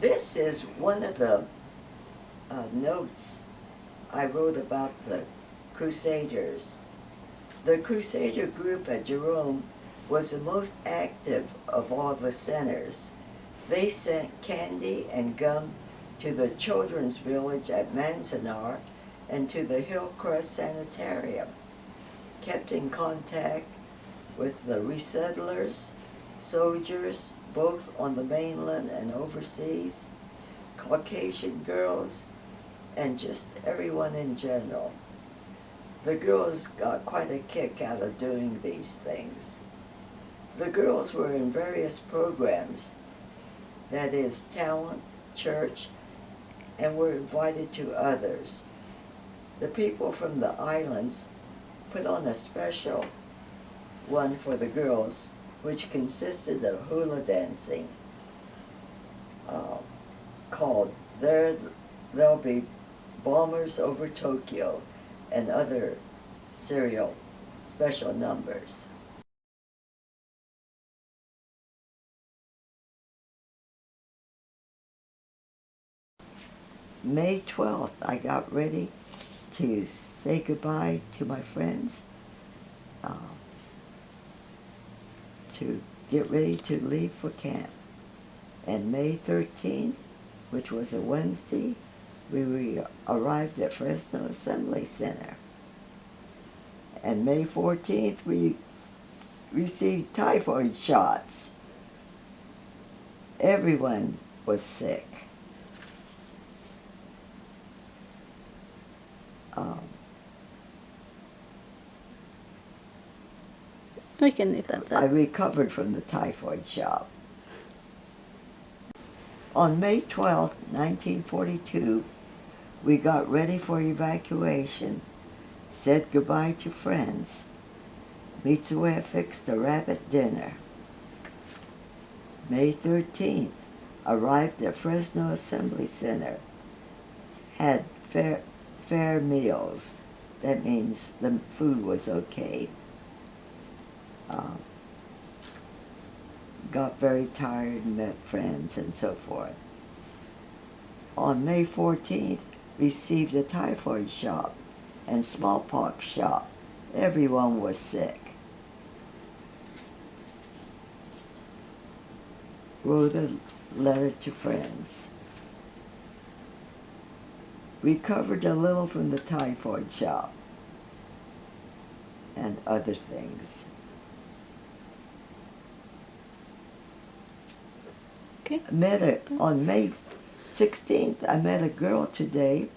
This is one of the notes I wrote about the Crusaders. The Crusader group at Jerome was the most active of all the centers. They sent candy and gum to the children's village at Manzanar and to the Hillcrest Sanitarium, kept in contact with the resettlers, soldiers, both on the mainland and overseas, Caucasian girls, and just everyone in general. The girls got quite a kick out of doing these things. The girls were in various programs, that is, talent, church, and were invited to others. The people from the islands put on a special one for the girls, which consisted of hula dancing, called There'll Be Bombers Over Tokyo, and other serial special numbers. May 12th, I got ready to say goodbye to my friends, to get ready to leave for camp. And May 13th, which was a Wednesday, we arrived at Fresno Assembly Center. And May 14th, we received typhoid shots. Everyone was sick. We can leave that there. I recovered from the typhoid shot. On May 12, 1942, we got ready for evacuation, said goodbye to friends. Mitsue fixed a rabbit dinner. May 13th, arrived at Fresno Assembly Center, had fair meals. That means the food was okay. Got very tired and met friends and so forth. On May 14th, received a typhoid shot and smallpox shot. Everyone was sick. Wrote a letter to friends. Recovered a little from the typhoid shot and other things. Okay. On May 16th, I met a girl today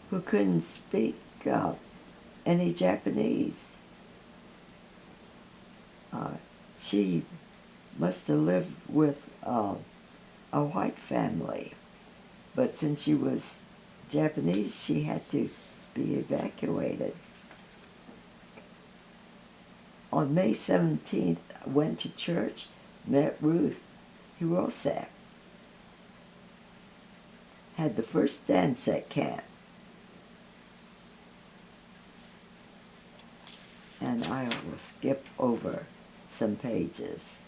who couldn't speak any Japanese. She must have lived with a white family, but since she was Japanese, she had to be evacuated. On May 17th, I went to church, met Ruth Hirosak. Had the first dance at camp. And I will skip over some pages.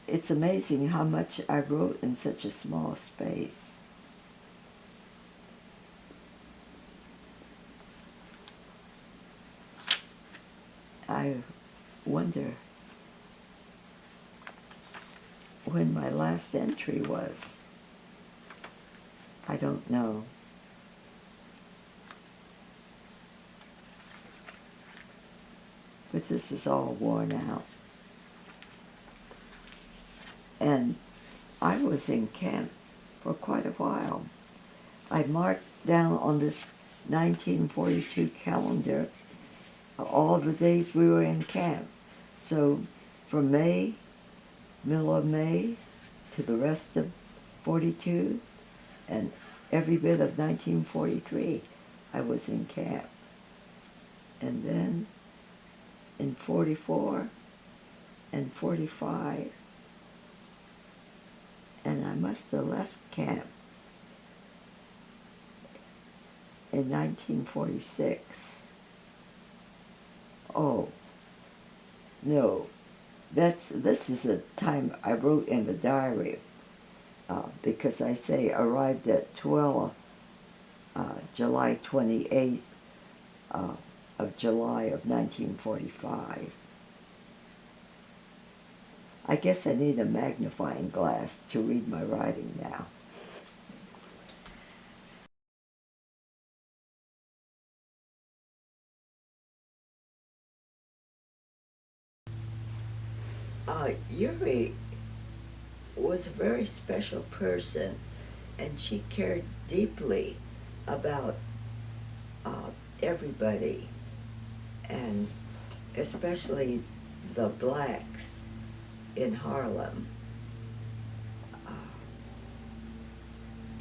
It's amazing how much I wrote in such a small space. I wonder when my last entry was. I don't know. But this is all worn out. And I was in camp for quite a while. I marked down on this 1942 calendar all the days we were in camp. So from May, middle of May, to the rest of 42, and every bit of 1943, I was in camp. And then in 44 and 45, and I must have left camp in 1946. Oh, no. This is a time I wrote in the diary, because I say arrived at July 28th of July of 1945. I guess I need a magnifying glass to read my writing now. Yuri was a very special person, and she cared deeply about everybody, and especially the blacks in Harlem.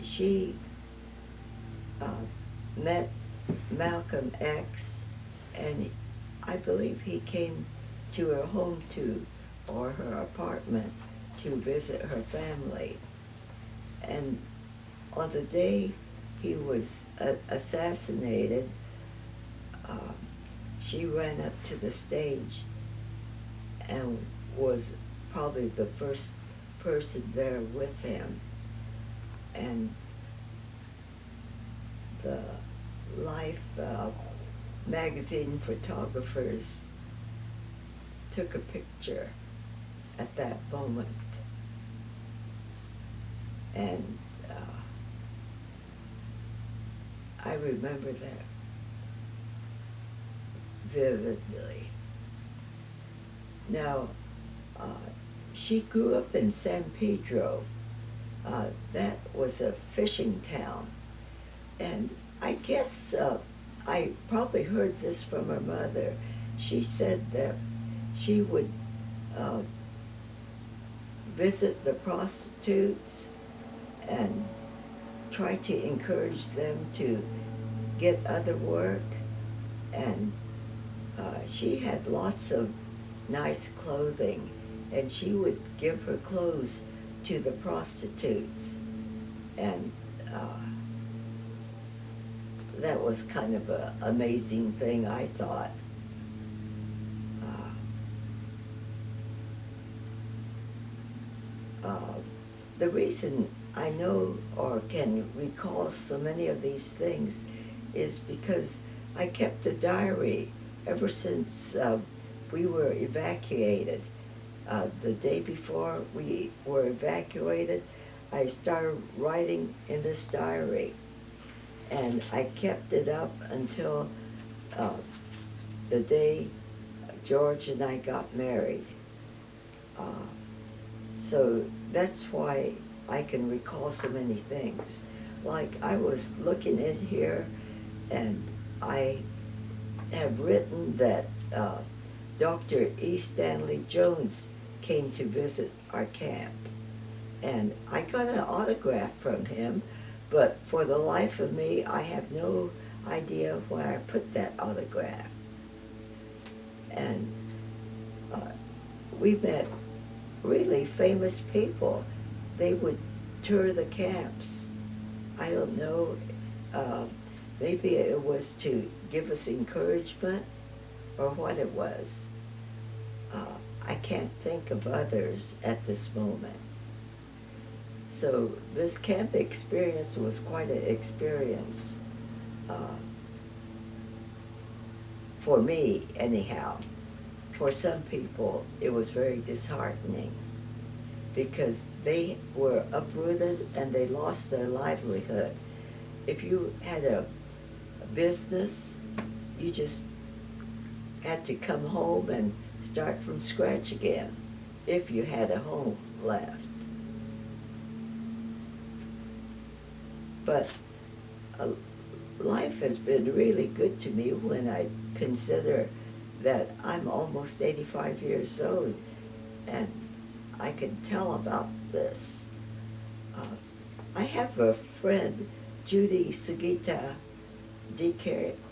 She met Malcolm X, and I believe he came to her home or her apartment to visit her family. And on the day he was assassinated, she ran up to the stage and was probably the first person there with him. And the Life magazine photographers took a picture at that moment. And I remember that vividly. Now, she grew up in San Pedro. That was a fishing town. And I guess I probably heard this from her mother. She said that she would visit the prostitutes and try to encourage them to get other work. And she had lots of nice clothing, and she would give her clothes to the prostitutes. And that was kind of an amazing thing, I thought. The reason I know or can recall so many of these things is because I kept a diary ever since we were evacuated. The day before we were evacuated, I started writing in this diary, and I kept it up until the day George and I got married. So that's why I can recall so many things. Like, I was looking in here, and I have written that Dr. E. Stanley Jones came to visit our camp. And I got an autograph from him, but for the life of me, I have no idea where I put that autograph. And we met really famous people. They would tour the camps. I don't know, maybe it was to give us encouragement or what it was. I can't think of others at this moment. So this camp experience was quite an experience, for me anyhow. For some people, it was very disheartening because they were uprooted and they lost their livelihood. If you had a business, you just had to come home and start from scratch again, if you had a home left. But life has been really good to me when I consider that I'm almost 85 years old, and I can tell about this. I have a friend, Judy Sugita de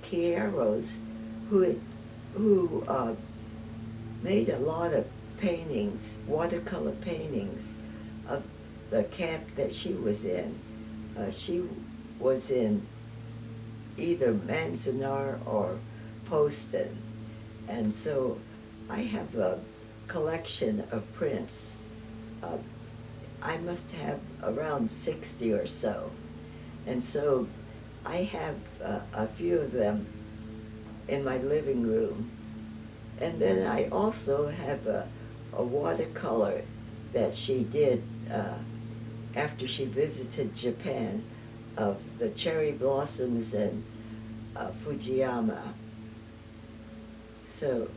Quieros, who made a lot of paintings, watercolor paintings, of the camp that she was in. She was in either Manzanar or Poston. And so I have a collection of prints. I must have around 60 or so. And so I have a few of them in my living room. And then I also have a watercolor that she did after she visited Japan of the cherry blossoms in Fujiyama. So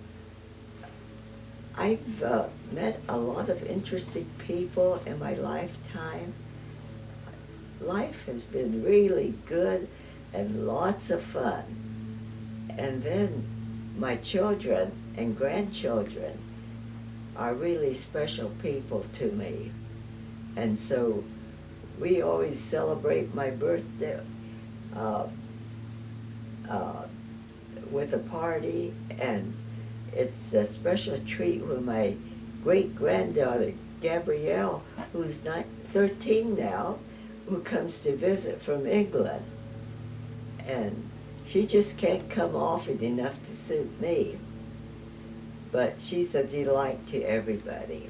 I've met a lot of interesting people in my lifetime. Life has been really good and lots of fun. And then my children and grandchildren are really special people to me. And so we always celebrate my birthday with a party, and it's a special treat when my great-granddaughter, Gabrielle, who's 13 now, who comes to visit from England. And she just can't come often enough to suit me. But she's a delight to everybody.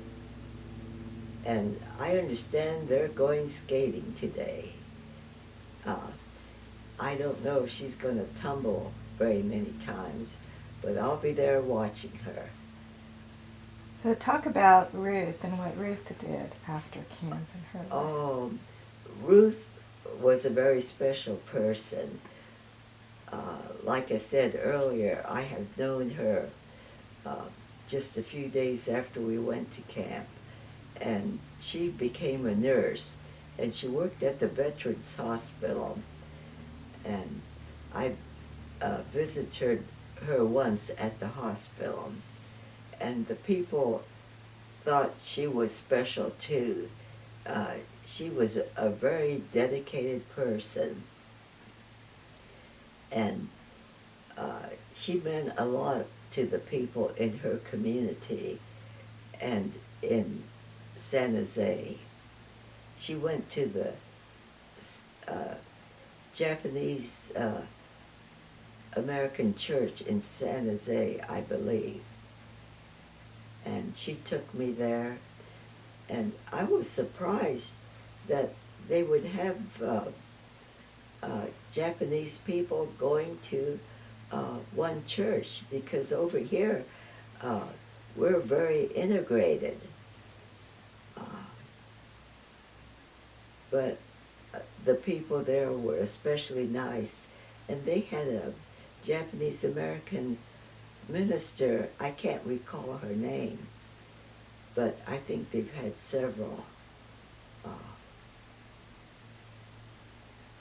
And I understand they're going skating today. I don't know if she's going to tumble very many times, but I'll be there watching her. So talk about Ruth and what Ruth did after camp and her life. Oh, Ruth was a very special person. Like I said earlier, I have known her just a few days after we went to camp, and she became a nurse, and she worked at the Veterans Hospital, and I visited her once at the hospital, and the people thought she was special too. She was a very dedicated person, and she meant a lot to the people in her community and in San Jose. She went to the Japanese American church in San Jose, I believe. And she took me there, and I was surprised that they would have Japanese people going to one church, because over here we're very integrated. But the people there were especially nice, and they had a Japanese American minister. I can't recall her name, but I think they've had several.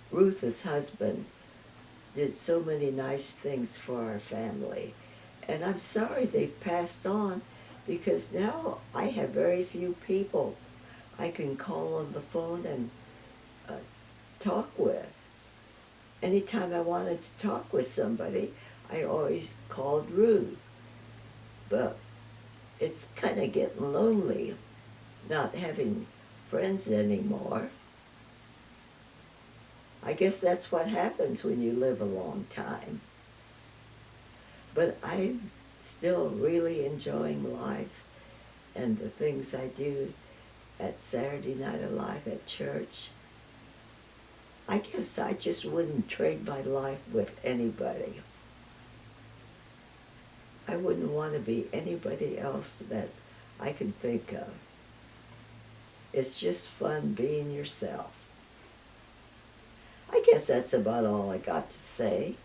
Ruth's husband did so many nice things for our family, and I'm sorry they've passed on, because now I have very few people I can call on the phone and talk with. Anytime I wanted to talk with somebody, I always called Ruth. But it's kind of getting lonely not having friends anymore. I guess that's what happens when you live a long time. But I'm still really enjoying life and the things I do at Saturday Night Alive at church. I guess I just wouldn't trade my life with anybody. I wouldn't want to be anybody else that I can think of. It's just fun being yourself. I guess that's about all I got to say.